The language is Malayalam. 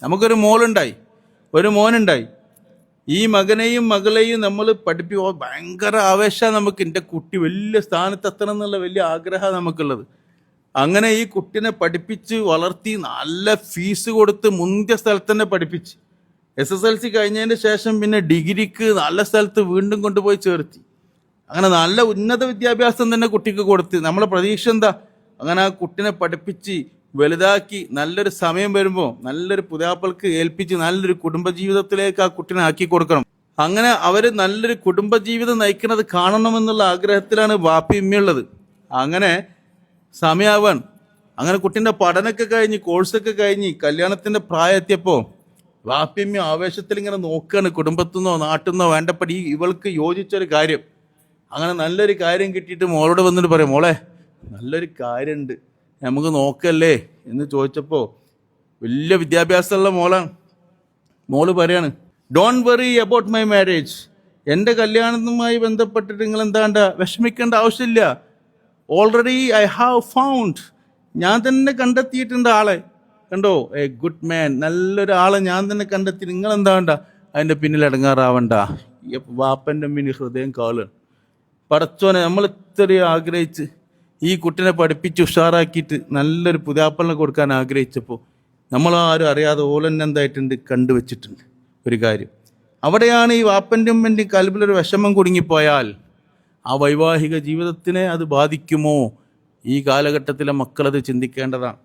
നമുക്കൊരു ഒരു മോനുണ്ടായി. ഈ മകനെയും മകളെയും നമ്മൾ പഠിപ്പിക്കുക ഭയങ്കര ആവേശമാണ് നമുക്ക്. എൻ്റെ കുട്ടി വലിയ സ്ഥാനത്തെത്തണം എന്നുള്ള വലിയ ആഗ്രഹമാണ് നമുക്കുള്ളത്. അങ്ങനെ ഈ കുട്ടിനെ പഠിപ്പിച്ച് വളർത്തി നല്ല ഫീസ് കൊടുത്ത് മുന്തിയ സ്ഥലത്ത് തന്നെ പഠിപ്പിച്ച് SSLC കഴിഞ്ഞതിന് ശേഷം പിന്നെ ഡിഗ്രിക്ക് നല്ല സ്ഥലത്ത് വീണ്ടും കൊണ്ടുപോയി ചേർത്തി. അങ്ങനെ നല്ല ഉന്നത വിദ്യാഭ്യാസം തന്നെ കുട്ടിക്ക് കൊടുത്ത്. നമ്മളെ പ്രതീക്ഷ എന്താ? അങ്ങനെ ആ കുട്ടിനെ പഠിപ്പിച്ച് വലുതാക്കി നല്ലൊരു സമയം വരുമ്പോൾ നല്ലൊരു പുതിയാപ്പൾക്ക് ഏൽപ്പിച്ച് നല്ലൊരു കുടുംബജീവിതത്തിലേക്ക് ആ കുട്ടിനെ ആക്കി കൊടുക്കണം. അങ്ങനെ അവർ നല്ലൊരു കുടുംബജീവിതം നയിക്കുന്നത് കാണണമെന്നുള്ള ആഗ്രഹത്തിലാണ് വാപ്പി ഉമ്മയുള്ളത്. അങ്ങനെ സമയാവാൻ അങ്ങനെ കുട്ടീൻ്റെ പഠനമൊക്കെ കഴിഞ്ഞ് കോഴ്സൊക്കെ കഴിഞ്ഞ് കല്യാണത്തിൻ്റെ പ്രായം എത്തിയപ്പോൾ വാപ്പിയമ്മ ആവേശത്തിൽ ഇങ്ങനെ നോക്കുകയാണ്, കുടുംബത്തിൽ നിന്നോ നാട്ടിൽ നിന്നോ വേണ്ടപ്പടി ഇവൾക്ക് യോജിച്ചൊരു കാര്യം. അങ്ങനെ നല്ലൊരു കാര്യം കിട്ടിയിട്ട് മോളോട് വന്നിട്ട് പറയും, മോളെ നല്ലൊരു കാര്യമുണ്ട്, നമുക്ക് നോക്കല്ലേ എന്ന് ചോദിച്ചപ്പോൾ വലിയ വിദ്യാഭ്യാസമുള്ള മോള് പറയാണ്, don't worry about my marriage. എൻ്റെ കല്യാണവുമായി ബന്ധപ്പെട്ടിട്ട് നിങ്ങൾ എന്താണ്ട വിഷമിക്കേണ്ട ആവശ്യമില്ല. ഓൾറെഡി ഐ ഹാവ് ഫൗണ്ട്, ഞാൻ തന്നെ കണ്ടെത്തിയിട്ടുണ്ട് ആളെ. കണ്ടോ, എ ഗുഡ് മാൻ, നല്ലൊരാളെ ഞാൻ തന്നെ കണ്ടെത്തി. നിങ്ങൾ എന്താണ്ട അതിൻ്റെ പിന്നിൽ ഇടങ്ങാറാവണ്ട. വാപ്പൻ്റെ മുന്നിൽ ഹൃദയം കാളുകയാണ്. പടച്ചോനെ, നമ്മൾ ഇത്രയും ആഗ്രഹിച്ച് ഈ കുട്ടിനെ പഠിപ്പിച്ച് ഉഷാറാക്കിയിട്ട് നല്ലൊരു പുതിയാപ്പളിനെ കൊടുക്കാൻ ആഗ്രഹിച്ചപ്പോൾ നമ്മളാരും അറിയാതെ ഓലെന്നെ എന്തായിട്ടുണ്ട് കണ്ടുവച്ചിട്ടുണ്ട് ഒരു കാര്യം. അവിടെയാണ് ഈ വാപ്പൻ്റെ ഉമ്മൻ്റെയും കൽബിലൊരു വിഷമം കുടുങ്ങിപ്പോയാൽ ആ വൈവാഹിക ജീവിതത്തിനെ അത് ബാധിക്കുമോ? ഈ കാലഘട്ടത്തിലെ മക്കളത് ചിന്തിക്കേണ്ടതാണ്.